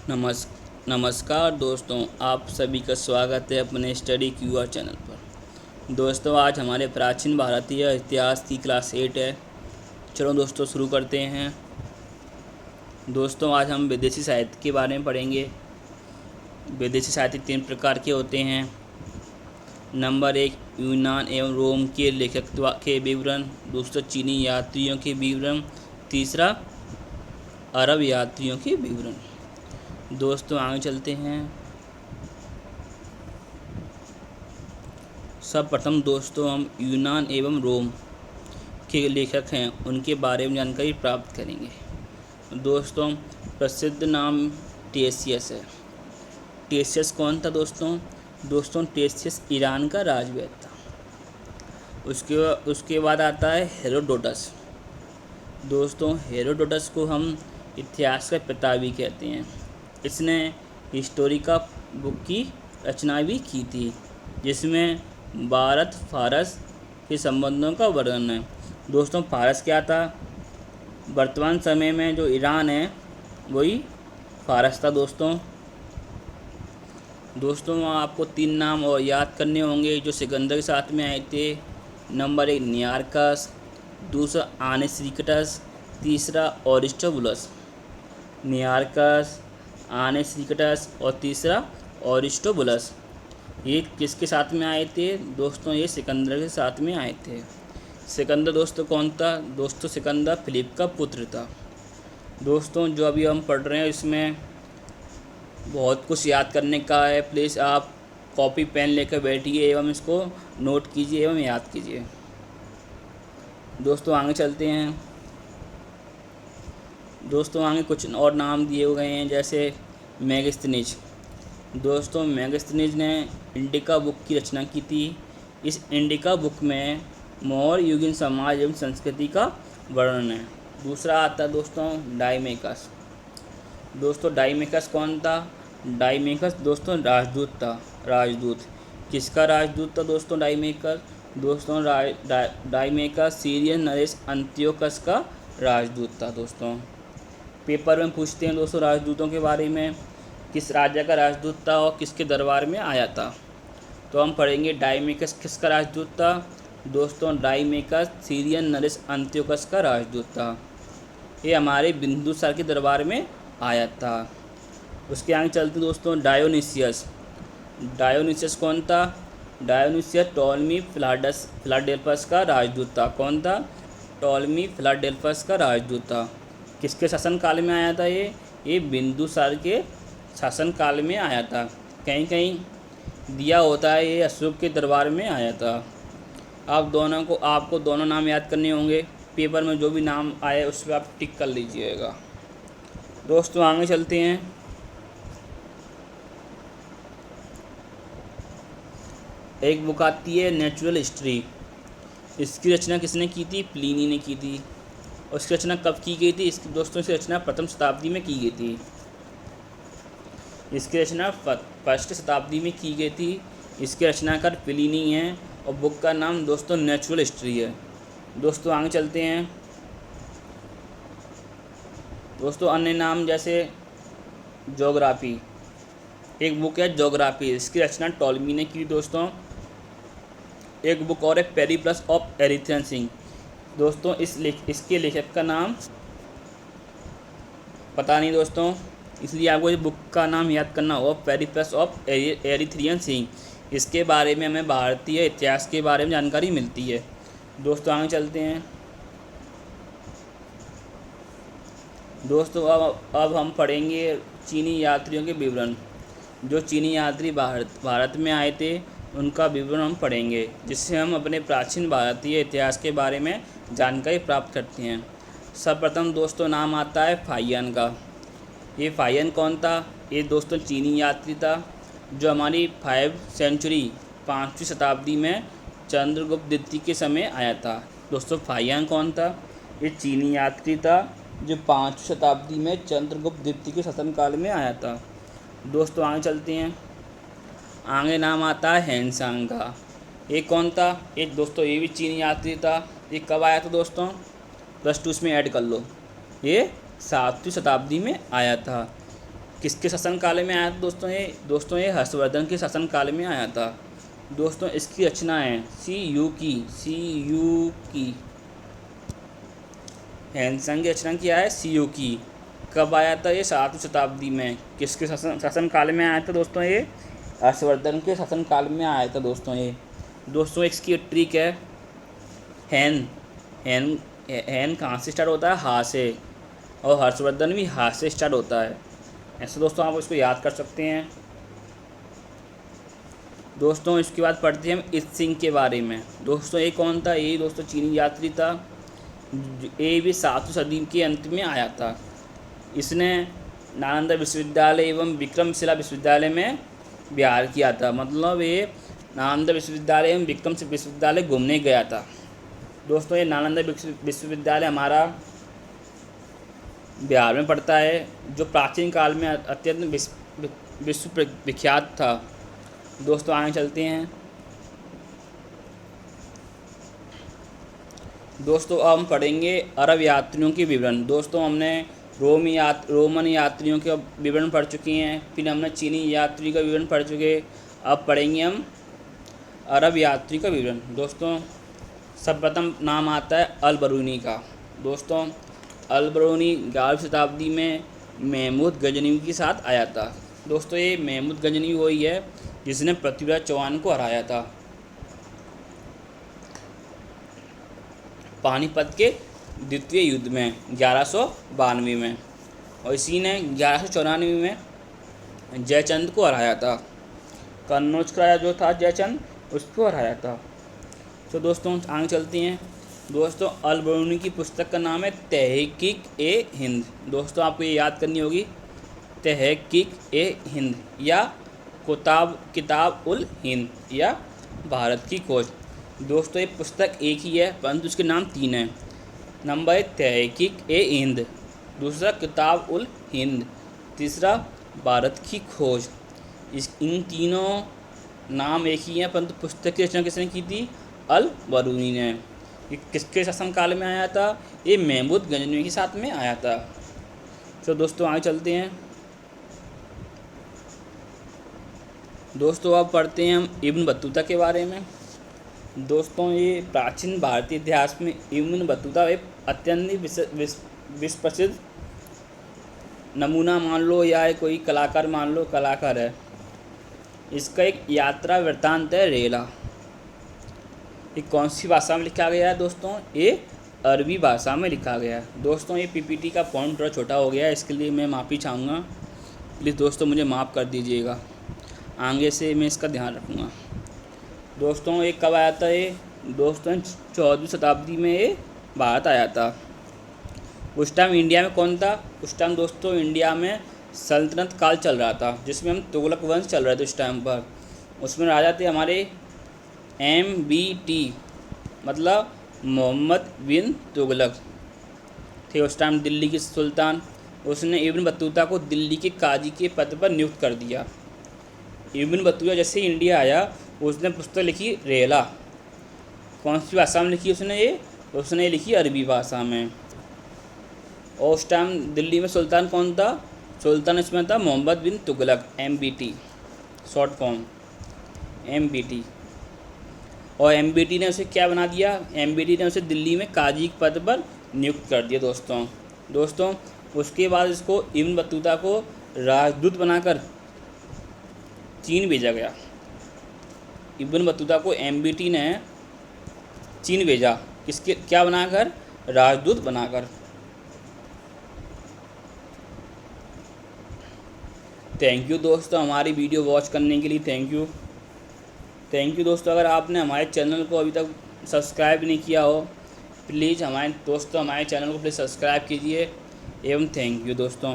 नमस्कार दोस्तों, आप सभी का स्वागत है अपने स्टडी क्यूआर चैनल पर। दोस्तों, आज हमारे प्राचीन भारतीय इतिहास की क्लास 8 है। चलो दोस्तों शुरू करते हैं। दोस्तों, आज हम विदेशी साहित्य के बारे में पढ़ेंगे। विदेशी साहित्य 3 प्रकार के होते हैं। नंबर 1, यूनान एवं रोम के लेखकत्व के विवरण। दूसरा, चीनी यात्रियों के विवरण। तीसरा, अरब यात्रियों के विवरण। दोस्तों, आगे चलते हैं। सर्वप्रथम दोस्तों हम यूनान एवं रोम के लेखक हैं उनके बारे में जानकारी प्राप्त करेंगे। दोस्तों, प्रसिद्ध नाम टेसियस है। टेसियस कौन था दोस्तों टेसियस ईरान का राजवैद्य था। उसके बाद आता है हेरोडोटस। दोस्तों, हेरोडोटस को हम इतिहास का पिता भी कहते हैं। इसने हिस्टोरिका बुक की रचना भी की थी, जिसमें भारत फारस के संबंधों का वर्णन है। दोस्तों, फारस क्या था? वर्तमान समय में जो ईरान है वही फारस था। दोस्तों आपको 3 नाम और याद करने होंगे जो सिकंदर के साथ में आए थे। नंबर 1, नियार्कस। दूसरा, आनेस्रिकटस। तीसरा, अरिस्टोबुलस। नियार्कस, आनेस्रिकटस और तीसरा अरिस्टोबुलस। ये किसके साथ में आए थे दोस्तों? ये सिकंदर के साथ में आए थे। सिकंदर दोस्तों कौन था? दोस्तों, सिकंदर फिलिप का पुत्र था। दोस्तों, जो अभी हम पढ़ रहे हैं इसमें बहुत कुछ याद करने का है। प्लीज़ आप कॉपी पेन लेकर बैठिए एवं इसको नोट कीजिए एवं याद कीजिए। दोस्तों, आगे चलते हैं। दोस्तों, आगे कुछ और नाम दिए गए हैं, जैसे मेगास्थनीज। दोस्तों, मेगास्थनीज ने इंडिका बुक की रचना की थी। इस इंडिका बुक में मौर्य युगीन समाज एवं संस्कृति का वर्णन है। दूसरा आता है दोस्तों डायमेकस। दोस्तों, डायमेकस कौन था? डायमेकस दोस्तों राजदूत था। राजदूत किसका राजदूत था दोस्तों? डायमेकस दोस्तों डायमेकस सीरियन नरेश अंत्योकस का राजदूत था। दोस्तों, पेपर में पूछते हैं दोस्तों राजदूतों के बारे में, किस राजा का राजदूत था और किसके दरबार में आया था। तो हम पढ़ेंगे डायमेकस किसका राजदूत था। दोस्तों, डायमेकस सीरियन नरेश अंत्योकस का राजदूत था। ये हमारे बिंदुसार के दरबार में आया था। उसके आगे चलते दोस्तों डायोनिसियस। डायोनिसियस कौन था? डायोनिसियस टॉलमी फिलाडेल्फस का राजदूत था। कौन था? टॉलमी फिलाडेल्फस का राजदूत था। किसके शासनकाल में आया था? ये बिंदुसार के शासनकाल में आया था। कहीं कहीं दिया होता है ये अशोक के दरबार में आया था। आपको दोनों नाम याद करने होंगे। पेपर में जो भी नाम आए उस पर आप टिक कर लीजिएगा। दोस्तों, आगे चलते हैं। एक बुक आती है नेचुरल हिस्ट्री। इसकी रचना किसने की थी? प्लिनी ने की थी। उसकी रचना कब की गई थी? दोस्तों, इसकी रचना प्रथम शताब्दी में की गई थी। इसकी रचना फर्स्ट शताब्दी में की गई थी। इसके रचनाकार प्लिनी है और बुक का नाम दोस्तों नेचुरल हिस्ट्री है। दोस्तों, आगे चलते हैं। दोस्तों, अन्य नाम जैसे ज्योग्राफी। एक बुक है ज्योग्राफी, इसकी रचना टॉलमी ने की। दोस्तों, एक बुक और है पेरिप्लस ऑफ एरिथ्रियन सिंह। दोस्तों, इसके लेखक का नाम पता नहीं दोस्तों, इसलिए आपको इस बुक का नाम याद करना होगा, पेरिप्लस ऑफ एरिथ्रियन सिंह। इसके बारे में हमें भारतीय इतिहास के बारे में जानकारी मिलती है। दोस्तों, आगे चलते हैं। दोस्तों, अब हम पढ़ेंगे चीनी यात्रियों के विवरण। जो चीनी यात्री भारत में आए थे उनका विवरण हम पढ़ेंगे, जिससे हम अपने प्राचीन भारतीय इतिहास के बारे में जानकारी प्राप्त करते हैं। सर्वप्रथम दोस्तों नाम आता है फाहियान का। ये फाहियान कौन था? ये दोस्तों चीनी यात्री था जो हमारी 5वीं शताब्दी में चंद्रगुप्त द्वितीय के समय आया था। दोस्तों, फाहियान कौन था? ये चीनी यात्री था जो 5वीं शताब्दी में चंद्रगुप्त द्वितीय के शासनकाल में आया था। दोस्तों, आगे चलते हैं। आगे नाम आता है हैंसांग का। ये कौन था? एक दोस्तों ये भी चीनी यात्री था। ये कब आया था दोस्तों? +2 में ऐड कर लो। ये 7वीं शताब्दी में आया था। किसके शासनकाल में आया था दोस्तों ये हर्षवर्धन के शासनकाल में आया था। दोस्तों इसकी रचना है सी यू की हैनसन की रचना किया है सी यू की। कब आया था ये? 7वीं शताब्दी में। किसके शासनकाल में आया था दोस्तों ये? हर्षवर्धन के शासनकाल में आया था दोस्तों इसकी ट्रिक है हैन हैन हैन कहाँ से स्टार्ट होता है? हा से, और हर्षवर्धन भी हा से स्टार्ट होता है। ऐसे दोस्तों आप इसको याद कर सकते हैं। दोस्तों इसके बाद पढ़ते हैं हम इत सिंह के बारे में। दोस्तों ये कौन था? ये दोस्तों चीनी यात्री था। ये भी 7वीं सदी के अंत में आया था। इसने नालंदा विश्वविद्यालय एवं विक्रमशिला विश्वविद्यालय में बिहार किया था। मतलब ये नालंदा विश्वविद्यालय एवं विक्रमशिला विश्वविद्यालय घूमने गया था। दोस्तों ये नालंदा विश्वविद्यालय हमारा बिहार में पड़ता है, जो प्राचीन काल में अत्यंत विश्व विख्यात था। दोस्तों आगे चलते हैं। दोस्तों अब हम पढ़ेंगे अरब यात्रियों के विवरण। दोस्तों हमने रोमन यात्रियों के विवरण पढ़ चुके हैं, फिर हमने चीनी यात्री का विवरण पढ़ चुके। अब पढ़ेंगे हम अरब यात्री का विवरण। दोस्तों सर्वप्रथम नाम आता है अल बरूनी का। दोस्तों अल बरूनी 11वीं शताब्दी में महमूद गजनवी के साथ आया था। दोस्तों ये महमूद गजनवी वही है जिसने पृथ्वीराज चौहान को हराया था पानीपत के द्वितीय युद्ध में 1192 में, और इसी ने 1194 में जयचंद को हराया था। कन्नौज का जो था जयचंद, उसको हराया था। तो दोस्तों आगे चलते हैं। दोस्तों अल बरूनी की पुस्तक का नाम है तहकीक-ए-हिंद। दोस्तों आपको ये याद करनी होगी, तहकीक-ए-हिंद या किताब-उल-हिंद या भारत की खोज। दोस्तों ये पुस्तक एक ही है परंतु उसके नाम 3 हैं। नंबर 1 तहकीक-ए-हिंद, दूसरा किताब-उल-हिंद, तीसरा भारत की खोज। इन तीनों नाम एक ही हैं परंतु पुस्तक की रचना किसने की थी? अल बरूनी ने। ये किसके शासनकाल में आया था? ये महमूद गजनवी के साथ में आया था। तो दोस्तों आगे चलते हैं। दोस्तों अब पढ़ते हैं हम इब्न बतूता के बारे में। दोस्तों ये प्राचीन भारतीय इतिहास में इब्न बतूता एक अत्यंत विश्व प्रसिद्ध नमूना मान लो या कोई कलाकार मान लो, कलाकार है। इसका एक यात्रा वृत्तांत है रेला। ये कौन सी भाषा में लिखा गया है दोस्तों? ये अरबी भाषा में लिखा गया है। दोस्तों ये पीपीटी का फॉन्ट थोड़ा छोटा हो गया है, इसके लिए मैं माफ़ी चाहूँगा। प्लीज़ दोस्तों मुझे माफ़ कर दीजिएगा, आगे से मैं इसका ध्यान रखूँगा। दोस्तों ये कब आया था? ये दोस्तों 14वीं शताब्दी में ये भारत आया था। उस टाइम इंडिया में कौन था? उस टाइम दोस्तों इंडिया में सल्तनत काल चल रहा था, जिसमें हम तुगलक वंश चल रहे थे उस टाइम पर। उसमें राजा थे हमारे MBT, मतलब मोहम्मद बिन तुगलक थे उस टाइम दिल्ली के सुल्तान। उसने इब्न बतूता को दिल्ली के काजी के पद पर नियुक्त कर दिया। इब्न बतूता जैसे ही इंडिया आया उसने पुस्तक लिखी रेला। कौन सी भाषा में लिखी उसने लिखी अरबी भाषा में। और उस टाइम दिल्ली में सुल्तान कौन था? सुल्तान इसमें था Mohammad bin Tughlaq, MBT short form MBT। और MBT ने उसे क्या बना दिया? MBT ने उसे दिल्ली में काजी के पद पर नियुक्त कर दिया दोस्तों। उसके बाद इसको इब्न बतूता को राजदूत बनाकर चीन भेजा गया। इब्न बतूता को MBT ने चीन भेजा, किसके क्या बनाकर? राजदूत बनाकर। थैंक यू दोस्तों हमारी वीडियो वॉच करने के लिए। थैंक यू दोस्तों। अगर आपने हमारे चैनल को अभी तक सब्सक्राइब नहीं किया हो, प्लीज़ हमारे चैनल को प्लीज़ सब्सक्राइब कीजिए एवं थैंक यू दोस्तों।